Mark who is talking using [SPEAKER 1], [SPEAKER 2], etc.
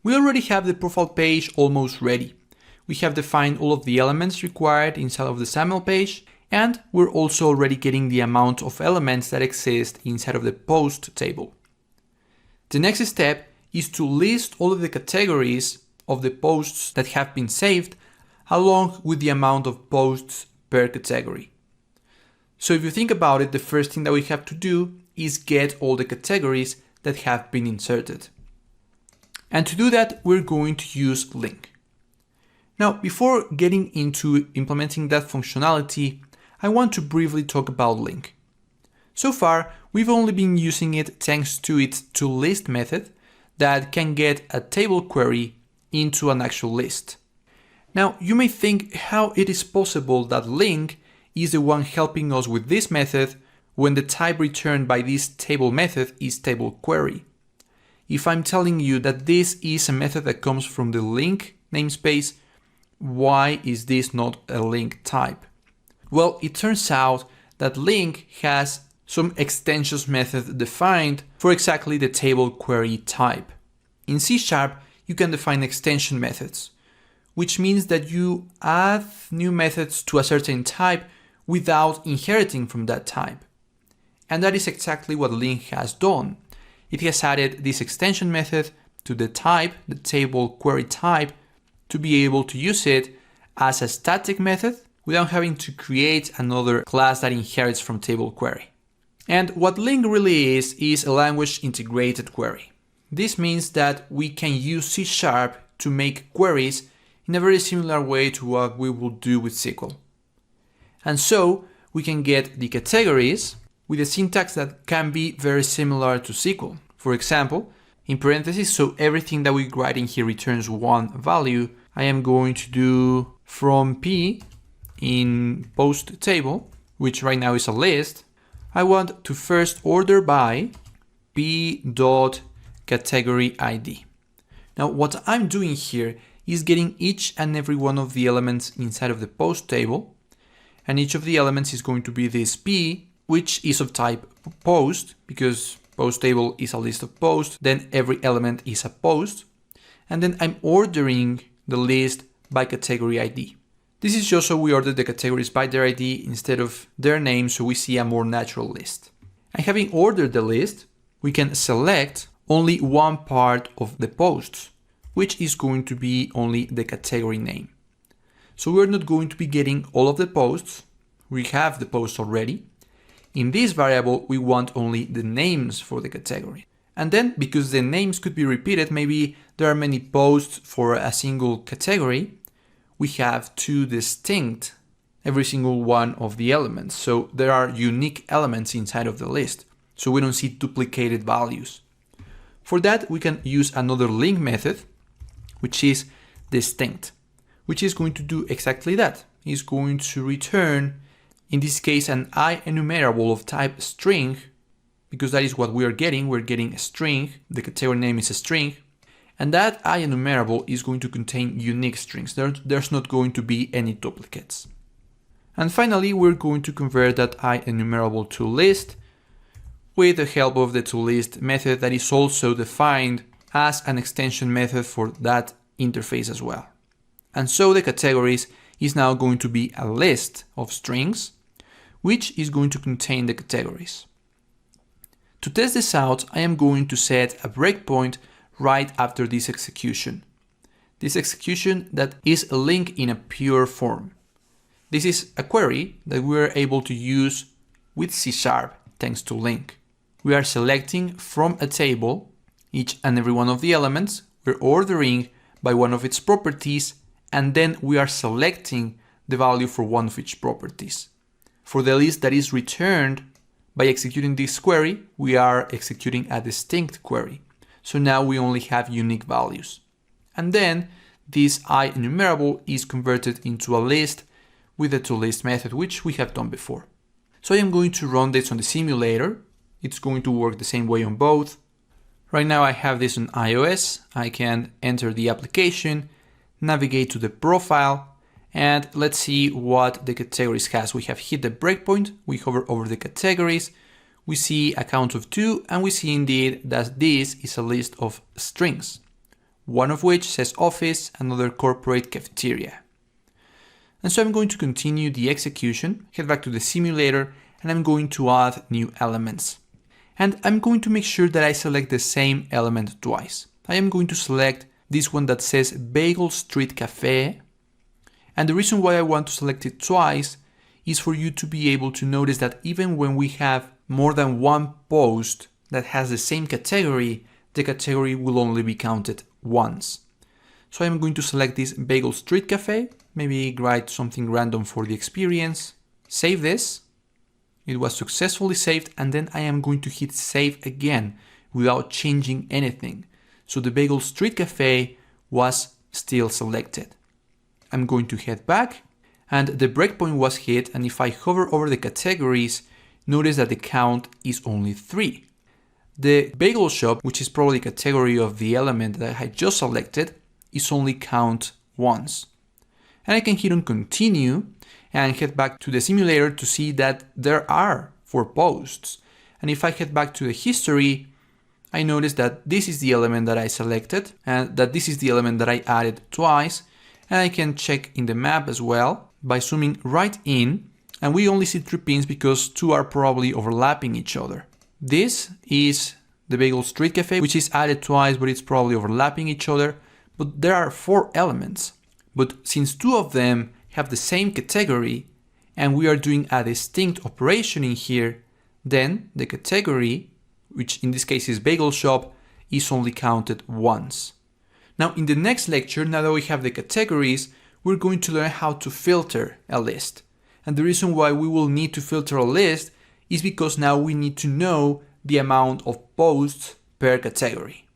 [SPEAKER 1] We already have the profile page almost ready. We have defined all of the elements required inside of the SAML page, and we're also already getting the amount of elements that exist inside of the post table. The next step is to list all of the categories of the posts that have been saved, along with the amount of posts per category. So if you think about it, the first thing that we have to do is get all the categories that have been inserted. And to do that, we're going to use link. Now, before getting into implementing that functionality, I want to briefly talk about link. So far, we've only been using it thanks to its toList method that can get a table query into an actual list. Now, you may think how it is possible that link is the one helping us with this method when the type returned by this table method is table query. If I'm telling you that this is a method that comes from the link namespace, why is this not a link type? Well, it turns out that link has some extensions method defined for exactly the table query type. In C#, you can define extension methods, which means that you add new methods to a certain type without inheriting from that type. And that is exactly what link has done. It has added this extension method to the type, the table query type, to be able to use it as a static method without having to create another class that inherits from table query. And what link really is a language integrated query. This means that we can use C# to make queries in a very similar way to what we will do with SQL. And so we can get the categories with a syntax that can be very similar to SQL. For example, in parentheses, so everything that we write in here returns one value, I am going to do from P in post table, which right now is a list. I want to first order by p.category ID. Now what I'm doing here is getting each and every one of the elements inside of the post table, and each of the elements is going to be this P, which is of type post, because post table is a list of posts, then every element is a post, and then I'm ordering the list by category ID. This is just so we order the categories by their ID instead of their name, so we see a more natural list. And having ordered the list, we can select only one part of the posts, which is going to be only the category name. So we're not going to be getting all of the posts. We have the posts already. In this variable, we want only the names for the category. And then, because the names could be repeated, maybe there are many posts for a single category, we have two distinct every single one of the elements. So there are unique elements inside of the list, so we don't see duplicated values. For that, we can use another link method, which is distinct, which is going to do exactly that. It's going to return, in this case, an IEnumerable of type string, because that is what we are getting. We're getting a string, the category name is a string, and that IEnumerable is going to contain unique strings. There's not going to be any duplicates. And finally, we're going to convert that IEnumerable to list with the help of the toList method that is also defined as an extension method for that interface as well. And so the categories is now going to be a list of strings, which is going to contain the categories. To test this out, I am going to set a breakpoint right after this execution. This execution that is a link in a pure form. This is a query that we are able to use with C# thanks to link. We are selecting from a table each and every one of the elements, we're ordering by one of its properties, and then we are selecting the value for one of each properties. For the list that is returned by executing this query, we are executing a distinct query. So now we only have unique values. And then this IEnumerable is converted into a list with the toList method, which we have done before. So I am going to run this on the simulator. It's going to work the same way on both. Right now I have this on iOS. I can enter the application, navigate to the profile, and let's see what the categories has. We have hit the breakpoint, we hover over the categories, we see a count of 2, and we see indeed that this is a list of strings. one of which says office, another corporate cafeteria. And so I'm going to continue the execution, head back to the simulator, and I'm going to add new elements. And I'm going to make sure that I select the same element twice. I am going to select this one that says Bagel Street Cafe. And the reason why I want to select it twice is for you to be able to notice that even when we have more than one post that has the same category, the category will only be counted once. So I'm going to select this Bagel Street Cafe, maybe write something random for the experience, save this. It was successfully saved, and then I am going to hit save again without changing anything. So the Bagel Street Cafe was still selected. I'm going to head back, and the breakpoint was hit, and if I hover over the categories, notice that the count is only 3. The bagel shop, which is probably the category of the element that I had just selected, is only count once. And I can hit on continue and head back to the simulator to see that there are 4 posts. And if I head back to the history, I notice that this is the element that I selected and that this is the element that I added twice. And I can check in the map as well by zooming right in, and we only see 3 pins because 2 are probably overlapping each other. This is the Bagel Street Cafe, which is added twice, but it's probably overlapping each other. But there are 4 elements. But since 2 of them have the same category, and we are doing a distinct operation in here, then the category, which in this case is Bagel Shop, is only counted once. Now in the next lecture, now that we have the categories, we're going to learn how to filter a list. And the reason why we will need to filter a list is because now we need to know the amount of posts per category.